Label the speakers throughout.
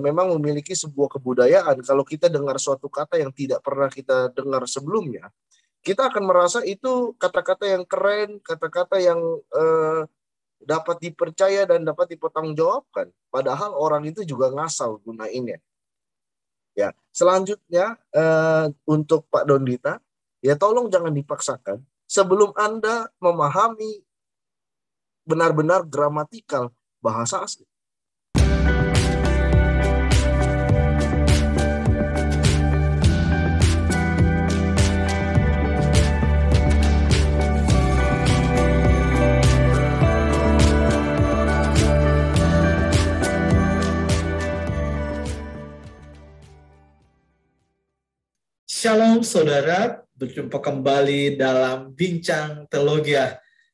Speaker 1: memang memiliki sebuah kebudayaan. Kalau kita dengar suatu kata yang tidak pernah kita dengar sebelumnya, kita akan merasa itu kata-kata yang keren, kata-kata yang dapat dipercaya dan dapat dipertanggungjawabkan. Padahal orang itu juga ngasal gunainnya. Ya, selanjutnya untuk Pak Dondita, ya tolong jangan dipaksakan. Sebelum Anda memahami benar-benar gramatikal bahasa asli.
Speaker 2: Shalom saudara, berjumpa kembali dalam Bincang Teologi.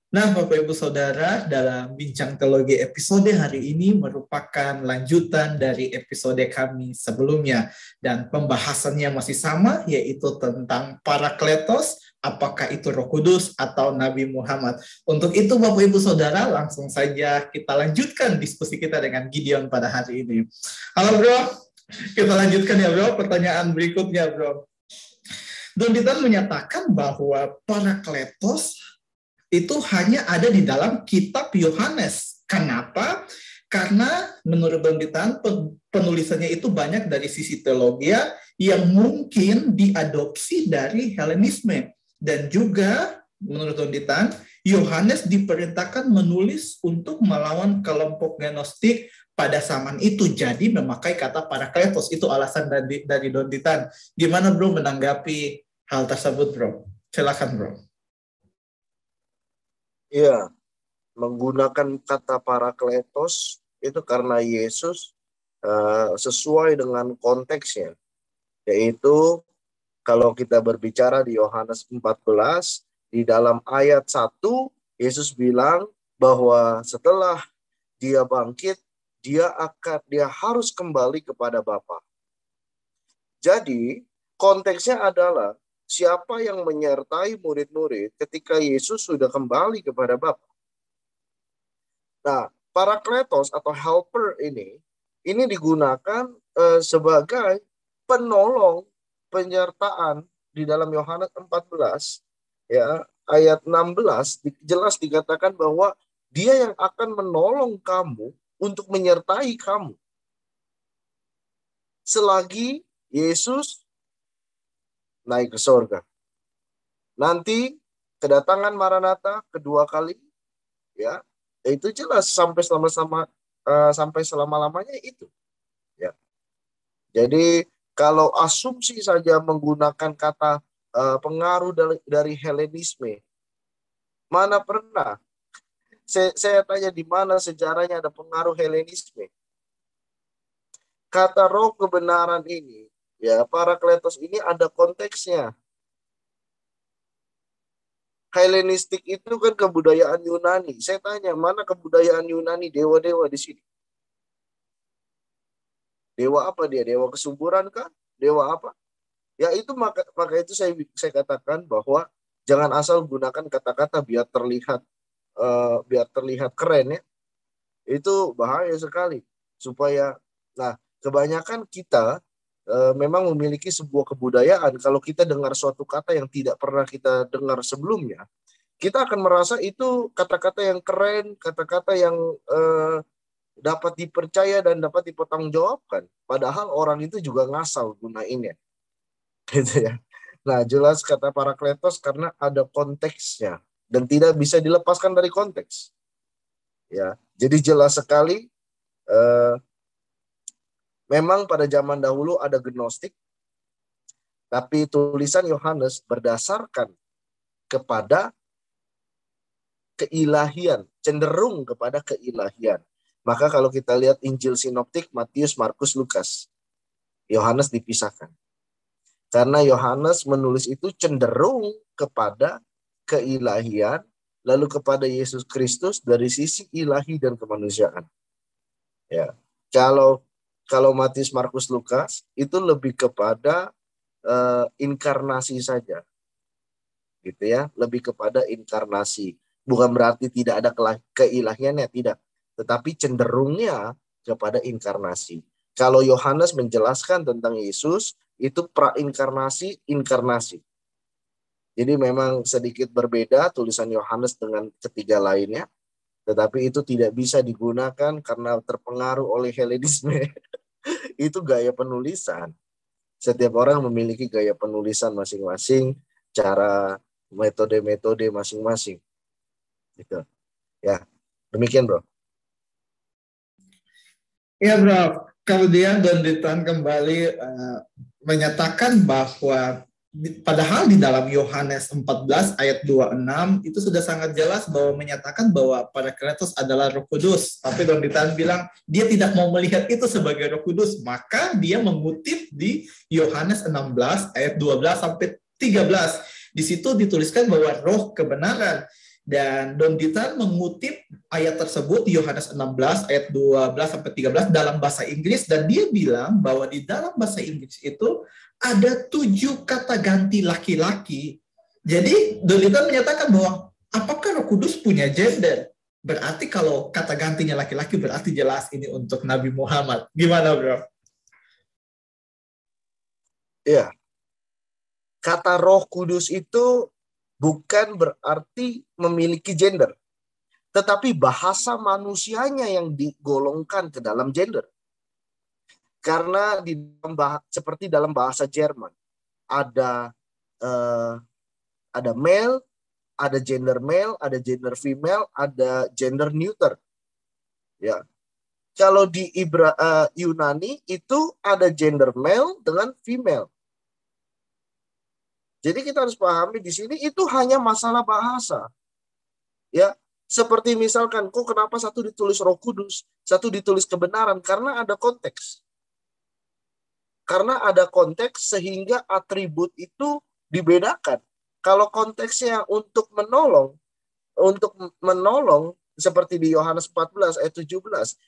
Speaker 2: Nah Bapak Ibu Saudara, dalam Bincang Teologi episode hari ini merupakan lanjutan dari episode kami sebelumnya. Dan pembahasannya masih sama, yaitu tentang Parakletos, apakah itu Roh Kudus atau Nabi Muhammad. Untuk itu Bapak Ibu Saudara, langsung saja kita lanjutkan diskusi kita dengan Gideon pada hari ini. Halo bro, kita lanjutkan ya bro, pertanyaan berikutnya bro. Donditan menyatakan bahwa Parakletos itu hanya ada di dalam kitab Yohanes. Kenapa? Karena menurut Donditan penulisannya itu banyak dari sisi teologi yang mungkin diadopsi dari Helenisme. Dan juga menurut Donditan, Yohanes diperintahkan menulis untuk melawan kelompok Gnostik pada zaman itu. Jadi memakai kata Parakletos. Itu alasan dari Donditan. Gimana bro menanggapi hal tersebut bro? Silakan bro.
Speaker 1: Iya, menggunakan kata Parakletos itu karena Yesus sesuai dengan konteksnya. Yaitu kalau kita berbicara di Yohanes 14, di dalam ayat 1, Yesus bilang bahwa setelah dia bangkit, dia harus kembali kepada Bapa. Jadi, konteksnya adalah siapa yang menyertai murid-murid ketika Yesus sudah kembali kepada Bapa. Nah, Parakletos atau helper ini digunakan sebagai penolong penyertaan di dalam Yohanes 14 ya ayat 16 jelas dikatakan bahwa dia yang akan menolong kamu untuk menyertai kamu selagi Yesus naik ke surga. Nanti kedatangan Maranatha kedua kali, ya itu jelas sampai selama-lamanya itu. Ya. Jadi kalau asumsi saja menggunakan kata pengaruh dari Helenisme, mana pernah? Saya tanya di mana sejarahnya ada pengaruh Helenisme? Kata roh kebenaran ini, ya Parakletos ini ada konteksnya. Helenistik itu kan kebudayaan Yunani. Saya tanya, mana kebudayaan Yunani dewa-dewa di sini? Dewa apa dia? Dewa kesuburan kah? Dewa apa? Ya itu maka itu saya katakan bahwa jangan asal gunakan kata-kata biar terlihat keren ya. Itu bahaya sekali. Nah, kebanyakan kita memang memiliki sebuah kebudayaan. Kalau kita dengar suatu kata yang tidak pernah kita dengar sebelumnya, kita akan merasa itu kata-kata yang keren, kata-kata yang dapat dipercaya dan dapat dipertanggungjawabkan. Padahal orang itu juga ngasal gunainnya. Gitu ya. Nah, jelas kata Parakletos karena ada konteksnya dan tidak bisa dilepaskan dari konteks. Ya, jadi jelas sekali. Memang pada zaman dahulu ada Gnostik, tapi tulisan Yohanes berdasarkan kepada keilahian, cenderung kepada keilahian. Maka kalau kita lihat Injil Sinoptik, Matius, Markus, Lukas, Yohanes dipisahkan. Karena Yohanes menulis itu cenderung kepada keilahian, lalu kepada Yesus Kristus dari sisi ilahi dan kemanusiaan. Ya, kalau Matius, Markus, Lukas itu lebih kepada inkarnasi saja, gitu ya, lebih kepada inkarnasi. Bukan berarti tidak ada keilahiannya, tidak, tetapi cenderungnya kepada inkarnasi. Kalau Yohanes menjelaskan tentang Yesus, itu prainkarnasi, inkarnasi. Jadi memang sedikit berbeda tulisan Yohanes dengan ketiga lainnya, tetapi itu tidak bisa digunakan karena terpengaruh oleh Helenisme. Itu gaya penulisan. Setiap orang memiliki gaya penulisan masing-masing, cara metode-metode masing-masing. Gitu. Ya, demikian bro.
Speaker 2: Ya bro, kemudian Don Ditan kembali menyatakan bahwa padahal di dalam Yohanes 14 ayat 26 itu sudah sangat jelas bahwa menyatakan bahwa Parakletos adalah Roh Kudus. Tapi Don Ditan bilang dia tidak mau melihat itu sebagai Roh Kudus, maka dia mengutip di Yohanes 16 ayat 12 sampai 13. Di situ dituliskan bahwa roh kebenaran. Dan Don Ditan mengutip ayat tersebut di Yohanes 16 ayat 12 sampai 13 dalam bahasa Inggris, dan dia bilang bahwa di dalam bahasa Inggris itu ada 7 kata ganti laki-laki. Jadi Don Ditan menyatakan bahwa apakah Roh Kudus punya gender? Berarti kalau kata gantinya laki-laki berarti jelas ini untuk Nabi Muhammad. Gimana bro?
Speaker 1: Iya. Kata Roh Kudus itu bukan berarti memiliki gender, tetapi bahasa manusianya yang digolongkan ke dalam gender. Karena seperti dalam bahasa Jerman ada male, ada gender male, ada gender female, ada gender neuter. Ya. Kalau di Yunani itu ada gender male dengan female. Jadi kita harus pahami di sini itu hanya masalah bahasa. Ya, seperti misalkan, kok kenapa satu ditulis Roh Kudus, satu ditulis kebenaran? Karena ada konteks. Karena ada konteks sehingga atribut itu dibedakan. Kalau konteksnya untuk menolong seperti di Yohanes 14 ayat 17,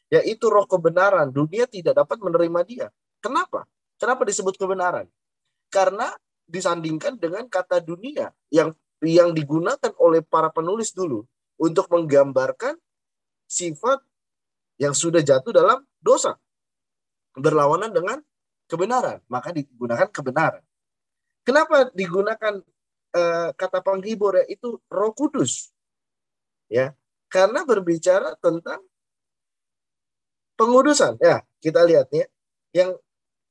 Speaker 1: yaitu roh kebenaran, dunia tidak dapat menerima dia. Kenapa? Kenapa disebut kebenaran? Karena disandingkan dengan kata dunia yang digunakan oleh para penulis dulu untuk menggambarkan sifat yang sudah jatuh dalam dosa, berlawanan dengan kebenaran, maka digunakan kebenaran. Kenapa digunakan kata penghibur, yaitu Roh Kudus? Ya, karena berbicara tentang pengudusan. Ya, kita lihat ya, yang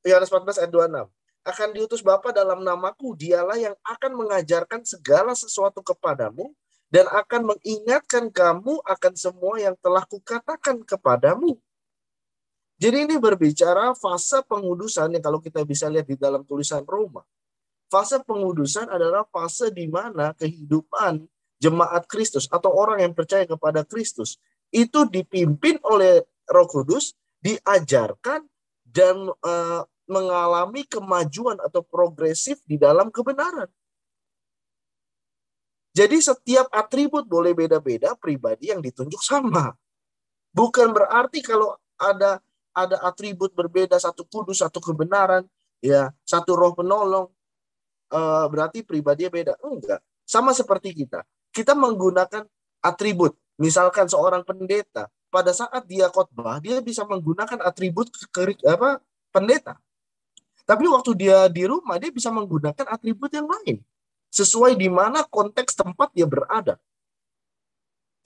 Speaker 1: Yohanes 14 ayat 26. Akan diutus Bapa dalam namaku, dialah yang akan mengajarkan segala sesuatu kepadamu dan akan mengingatkan kamu akan semua yang telah kukatakan kepadamu. Jadi ini berbicara fase pengudusan yang kalau kita bisa lihat di dalam tulisan Roma. Fase pengudusan adalah fase di mana kehidupan jemaat Kristus atau orang yang percaya kepada Kristus itu dipimpin oleh Roh Kudus, diajarkan dan mengalami kemajuan atau progresif di dalam kebenaran. Jadi setiap atribut boleh beda-beda, pribadi yang ditunjuk sama. Bukan berarti kalau ada atribut berbeda, satu kudus, satu kebenaran, ya, satu roh penolong, berarti pribadinya beda. Enggak. Sama seperti kita. Kita menggunakan atribut. Misalkan seorang pendeta, pada saat dia khotbah, dia bisa menggunakan atribut pendeta. Tapi waktu dia di rumah, dia bisa menggunakan atribut yang lain. Sesuai di mana konteks tempat dia berada.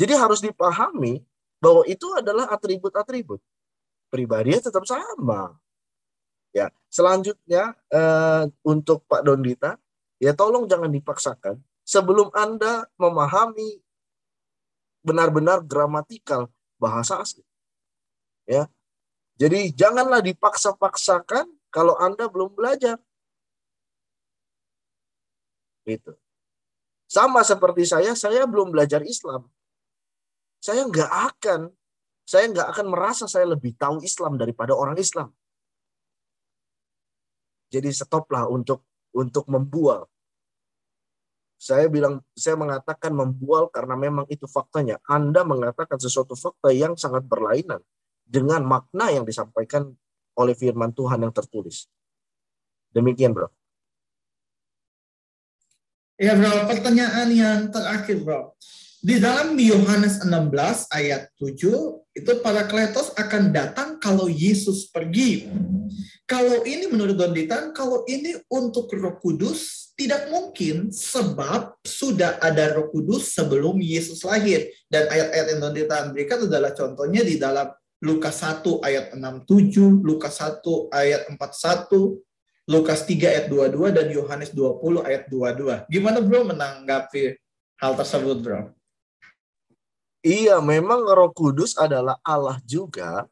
Speaker 1: Jadi harus dipahami bahwa itu adalah atribut-atribut. Pribadinya tetap sama. Ya, selanjutnya untuk Pak Dondita, ya tolong jangan dipaksakan. Sebelum Anda memahami benar-benar gramatikal bahasa asli. Ya. Jadi janganlah dipaksa-paksakan kalau Anda belum belajar. Gitu. Sama seperti saya belum belajar Islam. Saya nggak akan merasa saya lebih tahu Islam daripada orang Islam. Jadi stoplah untuk membual. Saya mengatakan membual karena memang itu faktanya. Anda mengatakan sesuatu fakta yang sangat berlainan dengan makna yang disampaikan oleh firman Tuhan yang tertulis. Demikian, bro.
Speaker 2: Ya bro, pertanyaan yang terakhir bro. Di dalam Yohanes 16 ayat 7 Itu Parakletos akan datang kalau Yesus pergi. Kalau ini menurut Don Ditan, kalau ini untuk Roh Kudus, tidak mungkin sebab sudah ada Roh Kudus sebelum Yesus lahir. Dan ayat-ayat yang Don Ditan berikan adalah contohnya di dalam Lukas 1 ayat 67, Lukas 1 ayat 41, Lukas 3 ayat 22, dan Yohanes 20 ayat 22. Gimana bro menanggapi hal tersebut bro?
Speaker 1: Iya, memang Roh Kudus adalah Allah juga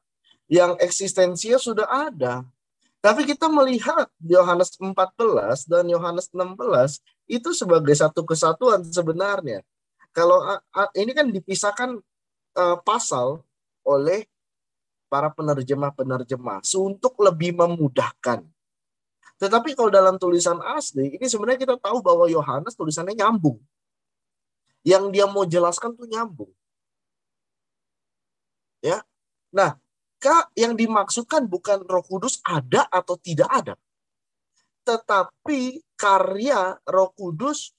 Speaker 1: yang eksistensinya sudah ada. Tapi kita melihat Yohanes 14 dan Yohanes 16 itu sebagai satu kesatuan sebenarnya. Kalau ini kan dipisahkan pasal oleh para penerjemah-penerjemah untuk lebih memudahkan. Tetapi kalau dalam tulisan asli, ini sebenarnya kita tahu bahwa Yohanes tulisannya nyambung. Yang dia mau jelaskan tuh nyambung. Ya. Nah, yang dimaksudkan bukan Roh Kudus ada atau tidak ada. Tetapi karya Roh Kudus,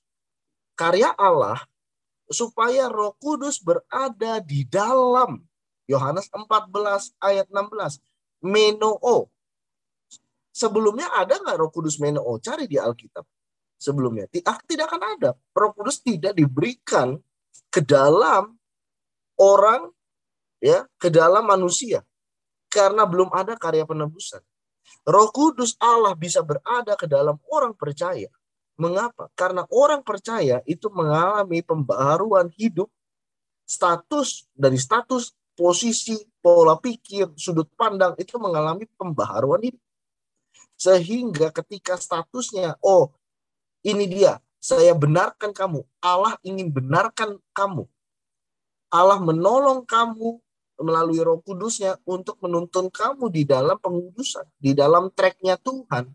Speaker 1: karya Allah, supaya Roh Kudus berada di dalam. Yohanes 14 ayat 16. Menoo. Sebelumnya ada nggak Roh Kudus menoo? Cari di Alkitab. Sebelumnya tidak akan ada. Roh Kudus tidak diberikan ke dalam orang, ya, ke dalam manusia, karena belum ada karya penebusan. Roh Kudus Allah bisa berada ke dalam orang percaya. Mengapa? Karena orang percaya itu mengalami pembaharuan hidup, dari status, posisi, pola pikir, sudut pandang itu mengalami pembaharuan hidup. Sehingga ketika statusnya, oh ini dia, saya benarkan kamu. Allah ingin benarkan kamu. Allah menolong kamu melalui Roh Kudusnya untuk menuntun kamu di dalam pengudusan, di dalam tracknya Tuhan.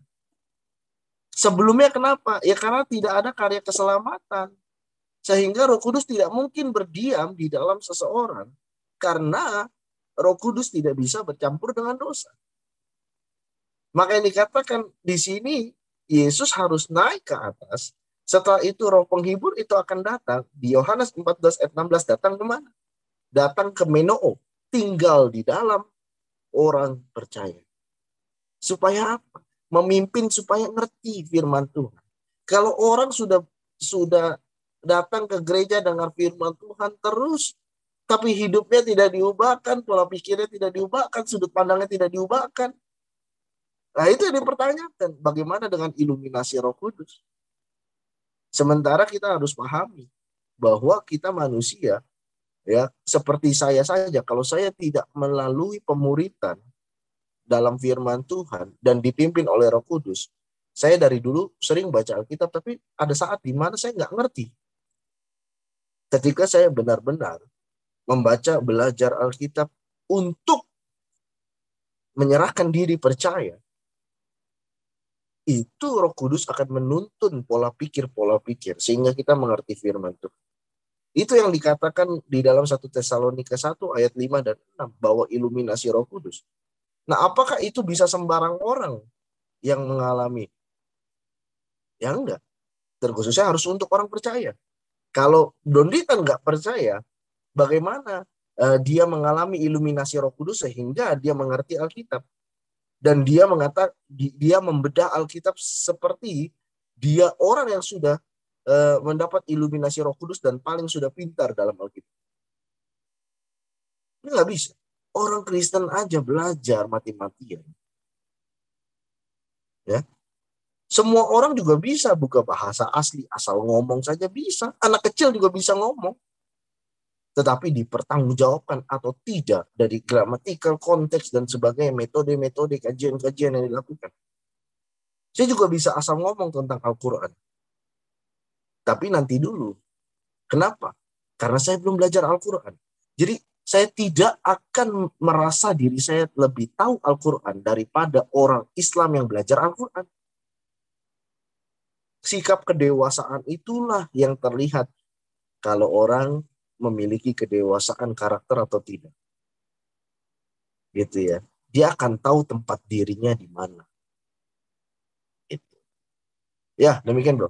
Speaker 1: Sebelumnya kenapa? Ya karena tidak ada karya keselamatan. Sehingga Roh Kudus tidak mungkin berdiam di dalam seseorang. Karena Roh Kudus tidak bisa bercampur dengan dosa. Maka yang dikatakan di sini, Yesus harus naik ke atas. Setelah itu Roh Penghibur itu akan datang. Di Yohanes 14 ayat 16 datang kemana? Datang ke Menoo. Tinggal di dalam orang percaya. Supaya apa? Memimpin supaya ngerti firman Tuhan. Kalau orang sudah datang ke gereja dengar firman Tuhan terus, tapi hidupnya tidak diubahkan, pola pikirnya tidak diubahkan, sudut pandangnya tidak diubahkan. Nah, itu yang dipertanyakan. Bagaimana dengan iluminasi Roh Kudus? Sementara kita harus pahami bahwa kita manusia, ya, seperti saya saja. Kalau saya tidak melalui pemuritan dalam firman Tuhan dan dipimpin oleh Roh Kudus, saya dari dulu sering baca Alkitab, tapi ada saat di mana saya nggak ngerti. Ketika saya benar-benar membaca, belajar Alkitab untuk menyerahkan diri percaya, itu Roh Kudus akan menuntun pola pikir sehingga kita mengerti firman Tuhan. Itu yang dikatakan di dalam 1 Tesalonika 1 ayat 5 dan 6 bahwa iluminasi Roh Kudus. Nah, apakah itu bisa sembarang orang yang mengalami? Ya enggak. Terkhususnya harus untuk orang percaya. Kalau Donditan nggak percaya, bagaimana dia mengalami iluminasi Roh Kudus sehingga dia mengerti Alkitab? Dan dia dia membedah Alkitab seperti dia orang yang sudah mendapat iluminasi Roh Kudus dan paling sudah pintar dalam Alkitab. Ini nggak bisa. Orang Kristen aja belajar mati-matian. Ya. Semua orang juga bisa buka bahasa asli, asal ngomong saja bisa. Anak kecil juga bisa ngomong. Tetapi dipertanggungjawabkan atau tidak dari gramatikal, konteks, dan sebagainya, metode-metode, kajian-kajian yang dilakukan. Saya juga bisa asal ngomong tentang Al-Quran. Tapi nanti dulu. Kenapa? Karena saya belum belajar Al-Quran. Jadi saya tidak akan merasa diri saya lebih tahu Al-Quran daripada orang Islam yang belajar Al-Quran. Sikap kedewasaan itulah yang terlihat kalau orang memiliki kedewasaan karakter atau tidak. Gitu ya. Dia akan tahu tempat dirinya di mana. Itu. Ya, demikian bro.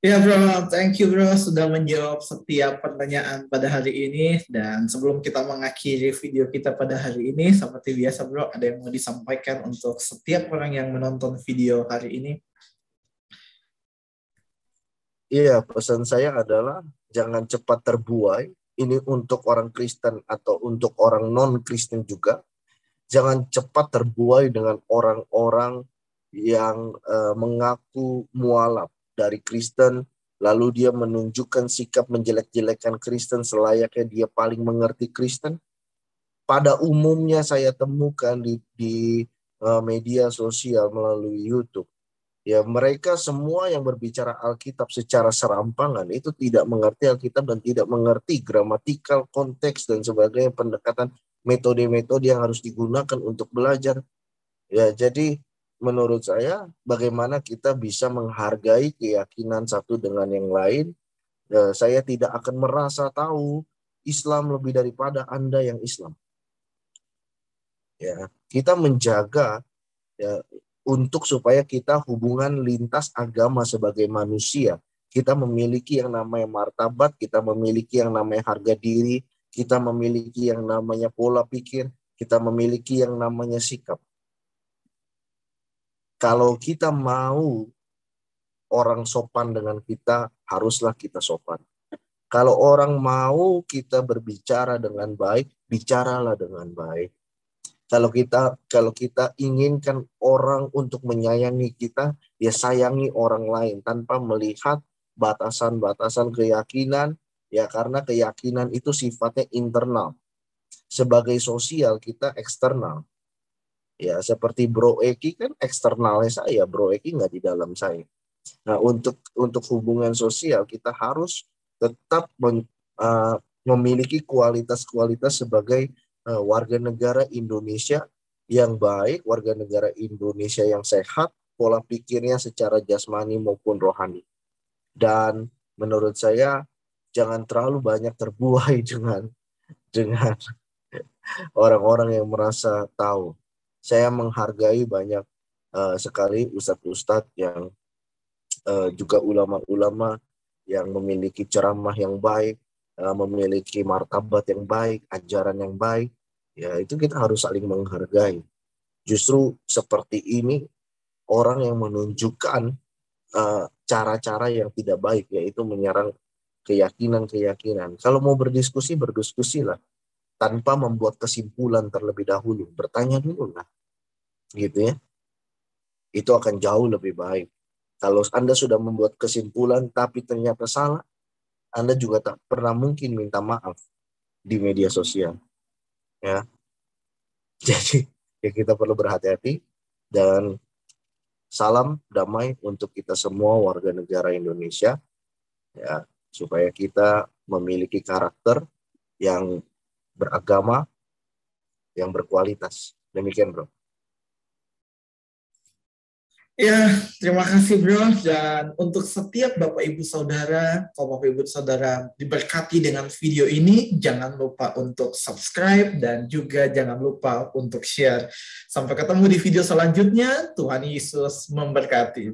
Speaker 2: Ya bro, thank you bro sudah menjawab setiap pertanyaan pada hari ini. Dan sebelum kita mengakhiri video kita pada hari ini, seperti biasa bro, ada yang mau disampaikan untuk setiap orang yang menonton video hari ini?
Speaker 1: Iya, pesan saya adalah jangan cepat terbuai. Ini untuk orang Kristen atau untuk orang non-Kristen juga. Jangan cepat terbuai dengan orang-orang yang mengaku mualaf dari Kristen, lalu dia menunjukkan sikap menjelek-jelekan Kristen selayaknya dia paling mengerti Kristen. Pada umumnya saya temukan di media sosial melalui YouTube. Ya, mereka semua yang berbicara Alkitab secara serampangan itu tidak mengerti Alkitab dan tidak mengerti gramatikal, konteks, dan sebagainya, pendekatan, metode-metode yang harus digunakan untuk belajar. Ya, jadi menurut saya bagaimana kita bisa menghargai keyakinan satu dengan yang lain. Ya, saya tidak akan merasa tahu Islam lebih daripada Anda yang Islam. Ya, kita menjaga ya, untuk supaya kita hubungan lintas agama sebagai manusia. Kita memiliki yang namanya martabat, kita memiliki yang namanya harga diri, kita memiliki yang namanya pola pikir, kita memiliki yang namanya sikap. Kalau kita mau orang sopan dengan kita, haruslah kita sopan. Kalau orang mau kita berbicara dengan baik, bicaralah dengan baik. Kalau kita inginkan orang untuk menyayangi kita, ya sayangi orang lain tanpa melihat batasan-batasan keyakinan, ya karena keyakinan itu sifatnya internal. Sebagai sosial kita eksternal. Ya seperti Bro Eki kan eksternalnya saya, Bro Eki nggak di dalam saya. Nah untuk hubungan sosial kita harus tetap memiliki kualitas-kualitas sebagai warga negara Indonesia yang baik, warga negara Indonesia yang sehat, pola pikirnya secara jasmani maupun rohani. Dan menurut saya jangan terlalu banyak terbuai dengan orang-orang yang merasa tahu. Saya menghargai banyak sekali ustadz-ustadz yang juga ulama-ulama yang memiliki ceramah yang baik, memiliki martabat yang baik, ajaran yang baik. Ya, itu kita harus saling menghargai. Justru seperti ini orang yang menunjukkan cara-cara yang tidak baik, yaitu menyerang keyakinan-keyakinan. Kalau mau berdiskusi, berdiskusilah tanpa membuat kesimpulan terlebih dahulu. Bertanya dulu lah, gitu ya. Itu akan jauh lebih baik. Kalau Anda sudah membuat kesimpulan tapi ternyata salah, Anda juga tak pernah mungkin minta maaf di media sosial. Ya, jadi ya kita perlu berhati-hati dan salam damai untuk kita semua warga negara Indonesia, ya, supaya kita memiliki karakter yang beragama, yang berkualitas. Demikian, Bro.
Speaker 2: Ya, terima kasih bro. Dan untuk setiap Bapak Ibu Saudara, kalau Bapak Ibu Saudara diberkati dengan video ini, jangan lupa untuk subscribe dan juga jangan lupa untuk share. Sampai ketemu di video selanjutnya. Tuhan Yesus memberkati.